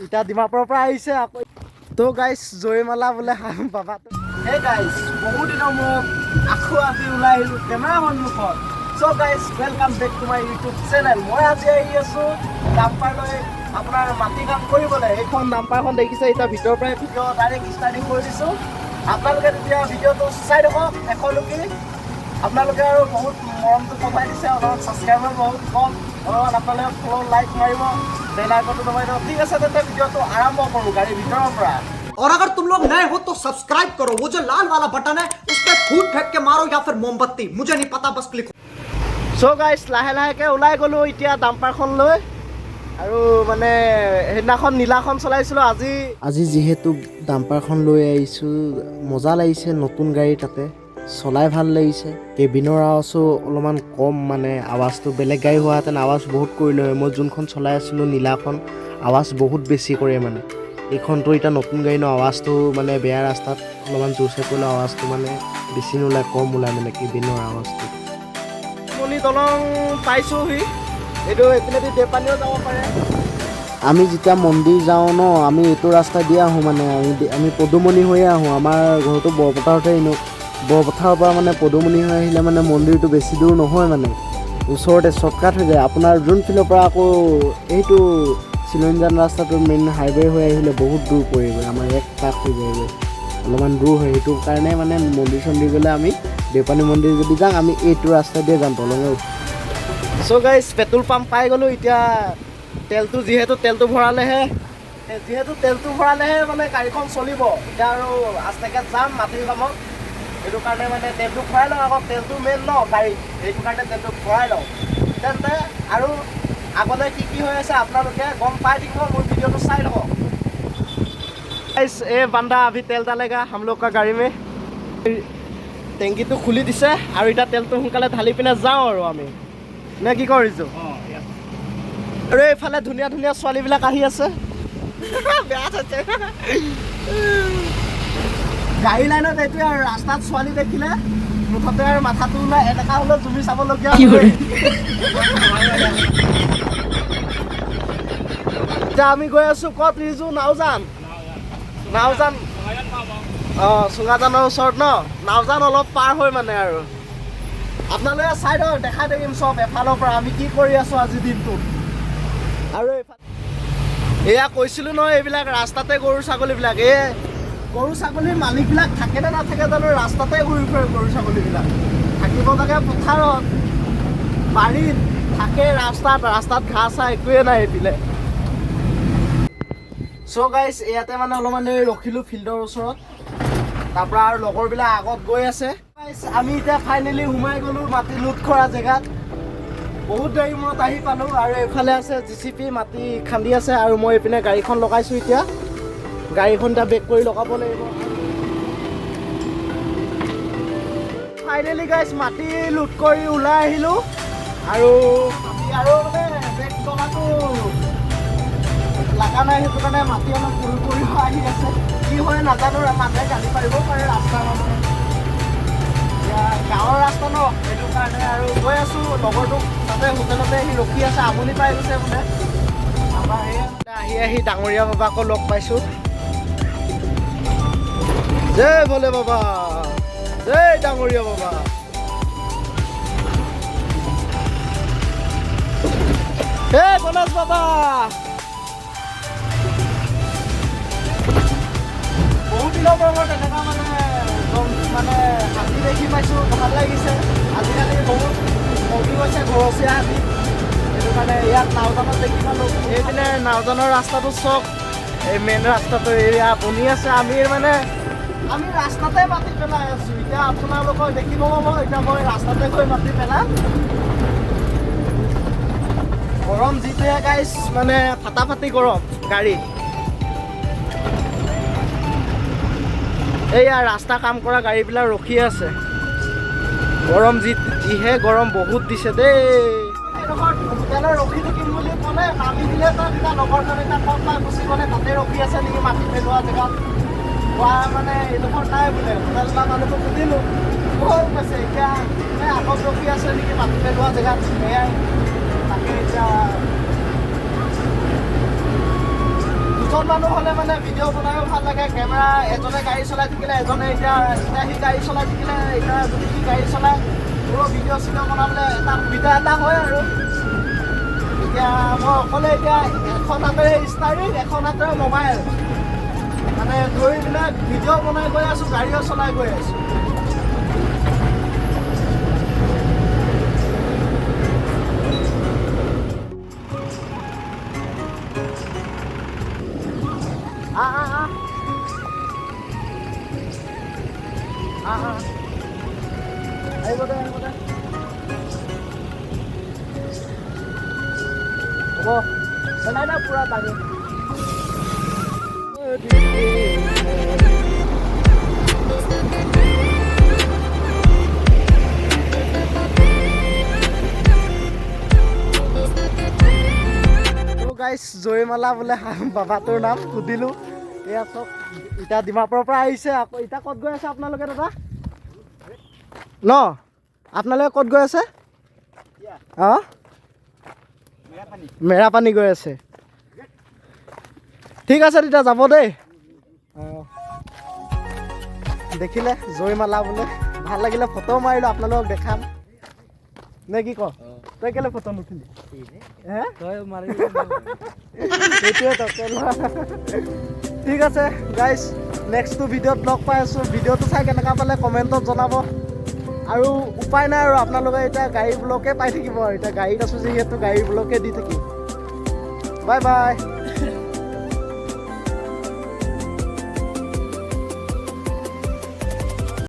ইটা ডিমাপুৰৰ পৰা আহিছে আকৌ তো গাইছ জয়মালা বোলে বাবা হে গাইছ বহুত দিনৰ মূৰত আকৌ আজি ওলাই আহিলোঁ কেমেৰা সন্মুখত চ' গাইছ welcome back to my YouTube channel মই আজি আহি আছোঁ ডাম্পাৰলৈ আপোনাৰ মাটি কাম কৰিবলৈ এইখন ডাম্পাৰখন দেখিছে এতিয়া ভিতৰৰ পৰাই ভিডিঅ' ডাইৰেক্ট ষ্টাৰ্টিং কৰি দিছোঁ আপোনালোকে তেতিয়া ভিডিঅ'টো চাই থাকক শেষলৈকে আপোনালোকে আৰু বহুত মৰমটো পঠাই দিছে অলপ ছাবস্ক্ৰাইবাৰ বহুত কম অলপ আপোনালোকে ফ'ল' লাইক মাৰিব বেল আইকনটো দবাই দিয়ক ঠিক আছে তেন্তে ভিডিঅ'টো আৰম্ভ কৰোঁ গাড়ীৰ ভিতৰৰ পৰা और अगर तुम लोग नए हो तो सब्सक्राइब करो वो जो लाल वाला बटन है उस पर फूट फेंक के मारो या फिर मोमबत्ती मुझे नहीं पता बस क्लिक চ' গাইছ লাহে লাহেকৈ ওলাই গ'লোঁ এতিয়া ডাম্পাৰখন লৈ আৰু মানে সেইদিনাখন নীলাখন চলাইছিলোঁ আজি যিহেতু ডাম্পাৰখন লৈ আহিছোঁ মজা লাগিছে নতুন গাড়ী তাতে চলাই ভাল লাগিছে কেবিনৰ আৱাজো অলপমান কম মানে আৱাজটো বেলেগ গাড়ী হোৱাহেঁতেন আৱাজ বহুত কৰিলে হয় মই যোনখন চলাই আছিলোঁ নীলাখন আৱাজ বহুত বেছি কৰে মানে এইখনতো এতিয়া নতুন গাড়ী ন আৱাজটো মানে বেয়া ৰাস্তাত অলপমান জোৰছে কৰিলে আৱাজটো মানে বেছি নোলায় কম ওলায় মানে কেবিনৰ আৱাজটো দলং পাইছোঁহি এইটো এইপিনেদি দেপানীও যাব পাৰে আমি যেতিয়া মন্দিৰ যাওঁ ন আমি এইটো ৰাস্তা দি আহোঁ মানে আমি পদুমণি হৈয়ে আহোঁ আমাৰ ঘৰটো বৰপথাৰতে এনেও বৰপথাৰৰ পৰা মানে পদুমণি হৈ আহিলে মানে মন্দিৰটো বেছি দূৰ নহয় মানে ওচৰতে শ্বৰ্টকাট হৈ যায় আপোনাৰ যোনফালৰ পৰা আকৌ এইটো চিলনীজান ৰাস্তাটো মেইন হাইৱে হৈ আহিলে বহুত দূৰ পৰিবগৈ আমাৰ এক পাক হৈ যায়গৈ অলপমান দূৰ হয় সেইটো কাৰণে মানে মন্দিৰ চন্দিৰ গ'লে আমি দেওপানী মন্দিৰ যদি যাওঁ আমি এইটো ৰাস্তা দিয়ে যাম দলঙে চ' গাইছ পেট্ৰল পাম্প পাই গ'লোঁ এতিয়া যিহেতু তেলটো ভৰালেহে মানে গাড়ীখন চলিব এতিয়া আৰু আস্তেকৈ যাম মাটিৰ কামত সেইটো কাৰণে মানে তেলটো ভৰাই লওঁ আকৌ তেলটো মেইন ন গাড়ীত সেইটো কাৰণে তেলটো ভৰাই লওঁ তেন্তে আৰু আগলৈ কি হৈ আছে আপোনালোকে গম পাই থাকিব মোৰ ভিডিঅ'টো চাই ল'ব ए बंदा अभी तेल डालेगा हम लोग का गाड़ी में টেংকিটো খুলি দিছে আৰু এটা তেলটো সোনকালে ঢালি পিনে যাওঁ আৰু আমি নে কি কৰিছোঁ আৰু এইফালে ধুনীয়া ধুনীয়া ছোৱালীবিলাক আহি আছে বেয়া আছে গাড়ী লাইনত এইটোৱে আৰু ৰাস্তাত ছোৱালী দেখিলে মুঠতে আৰু মাথাটো ওলাই এনেকা হ'লেও জুমি চাবলগীয়া এতিয়া আমি গৈ আছোঁ ক'ত ৰিজু নাওজান অঁ চুঙাজানৰ ওচৰত ন নাওজান অলপ পাৰ হৈ মানে আৰু আপোনালোকে চাই দিয়ক দেখাই থাকিম চব এফালৰ পৰা আমি কি কৰি আছোঁ আজিৰ দিনটোত আৰু এয়া কৈছিলোঁ নহয় এইবিলাক ৰাস্তাতে গৰু ছাগলীবিলাক গৰু ছাগলীৰ মালিকবিলাক থাকে নে নাথাকে জানো ৰাস্তাতে ঘূৰি ফুৰে গৰু ছাগলীবিলাক থাকিব লাগে পথাৰত বাৰীত থাকে ৰাস্তাত ঘাঁহ চাহ একোৱে নাই এইপিনে চ' গাইছ ইয়াতে মানে অলপমান ৰখিলোঁ ফিল্ডৰ ওচৰত তাৰপৰা আৰু লগৰবিলাক আগত গৈ আছে আমি এতিয়া ফাইনেলি সোমাই গ'লোঁ মাটি লুট কৰা জেগাত বহুত দেৰি মূৰত আহি পালোঁ আৰু এইফালে আছে JCB মাটি খান্দি আছে আৰু মই এইপিনে গাড়ীখন লগাইছোঁ এতিয়া গাড়ীখন এতিয়া বেক কৰি লগাব লাগিব ফাইনেলি গাইছ মাটি লুট কৰি ওলাই আহিলোঁ আৰু মানে বেক লগাটো লাগা নাই সেইটো কাৰণে মাটি অলপ কৰি আহি আছে কি হয় নাজানো মানুহে গালি পাৰিব পাৰে ৰাস্তা মানুহে গাঁৱৰ ৰাস্তা ন সেইটো কাৰণে আৰু গৈ আছোঁ লগৰটোক তাতে হোটেলতে সি ৰখি আছে আমনি পাই গৈছে বোলে আমাৰ আহি ডাঙৰীয়া বাবাকো লগ পাইছোঁ জয় ভোলে বাবা জয় ডাঙৰীয়া বাবা হে গণেশ বাবা বহুত দিনৰ মূৰত এনেকুৱা মানে হাতী দেখি পাইছোঁ ভাল লাগিছে আজিকালি বহুত কমি গৈছে ঘৰচীয়া হাতী সেইটো কাৰণে ইয়াত নাওজানত দেখি পালোঁ এইপিনে নাওজানৰ ৰাস্তাটো চক এই মেইন ৰাস্তাটো এৰিয়া বনি আছে আমি ৰাস্তাতে মাটি পেলাই আছোঁ এতিয়া আপোনালোকক দেখিব পাব এতিয়া মই ৰাস্তাতে গৈ মাটি পেলাম গৰম যিটোৱে গাইছ মানে ফাটাফাটি গৰম গাড়ী এইয়া ৰাস্তা কাম কৰা গাড়ীবিলাক ৰখি আছে গৰম যিহে গৰম বহুত দিছে দেই হোটেলত ৰখি থাকিম বুলি ক'লে নামি দিলে তেতিয়া লগৰজনে তাত লগ পাই গুচি গ'লে তাতে ৰখি আছে নেকি মাটি পেলোৱা জেগাত কোৱা মানে এইডোখৰ নাই বোলে হোটেল বা মানুহটো সুধিলোঁ বহুত আছে এতিয়া আগত ৰখি আছে নেকি মাটি পেলোৱা জেগাত সেয়াই তাকে এতিয়া দুজন মানুহ হ'লে মানে ভিডিঅ' বনায়ো ভাল লাগে কেমেৰা এজনে গাড়ী চলাই থাকিলে এজনে এতিয়া সি গাড়ী চলাই থাকিলে এতিয়া যদি সি গাড়ী চলাই মোৰো ভিডিঅ' চিডিঅ' বনাবলৈ এটা সুবিধা এটা হয় আৰু এতিয়া মই অকলে এতিয়া এখন হাতেৰে ষ্টাৰিং এখন হাতেৰে মোবাইল মানে ধৰি পেলাই ভিডিঅ' বনাই গৈ আছোঁ গাড়ীও চলাই গৈ আছোঁ আহিব দে হ'ব চলাই দে পুৰা টানি গাইছ জয়মালা বোলে বাবাটোৰ নাম সুধিলোঁ এয়া চব এতিয়া ডিমাপুৰৰ পৰা আহিছে আকৌ এতিয়া ক'ত গৈ আছে আপোনালোকে দাদা ন আপোনালোকে ক'ত গৈ আছে অঁ মেৰাপানী গৈ আছে ঠিক আছে তেতিয়া যাব দেই অঁ দেখিলে জয়মালা বোলে ভাল লাগিলে ফটো মাৰিলোঁ আপোনালোকক দেখাম নে কি ক তই কেলে ফটো নুঠিলি ঠিক আছে গাইজ নেক্সটটো ভিডিঅ'ত লগ পাই আছোঁ ভিডিঅ'টো চাই কেনেকুৱা পালে কমেণ্টত জনাব আৰু উপায় নাই আৰু আপোনালোকে এতিয়া গাড়ী ব্লকে পাই থাকিব আৰু এতিয়া গাড়ীত আছোঁ যিহেতু গাড়ী ব্লকে দি থাকিম বাই বাই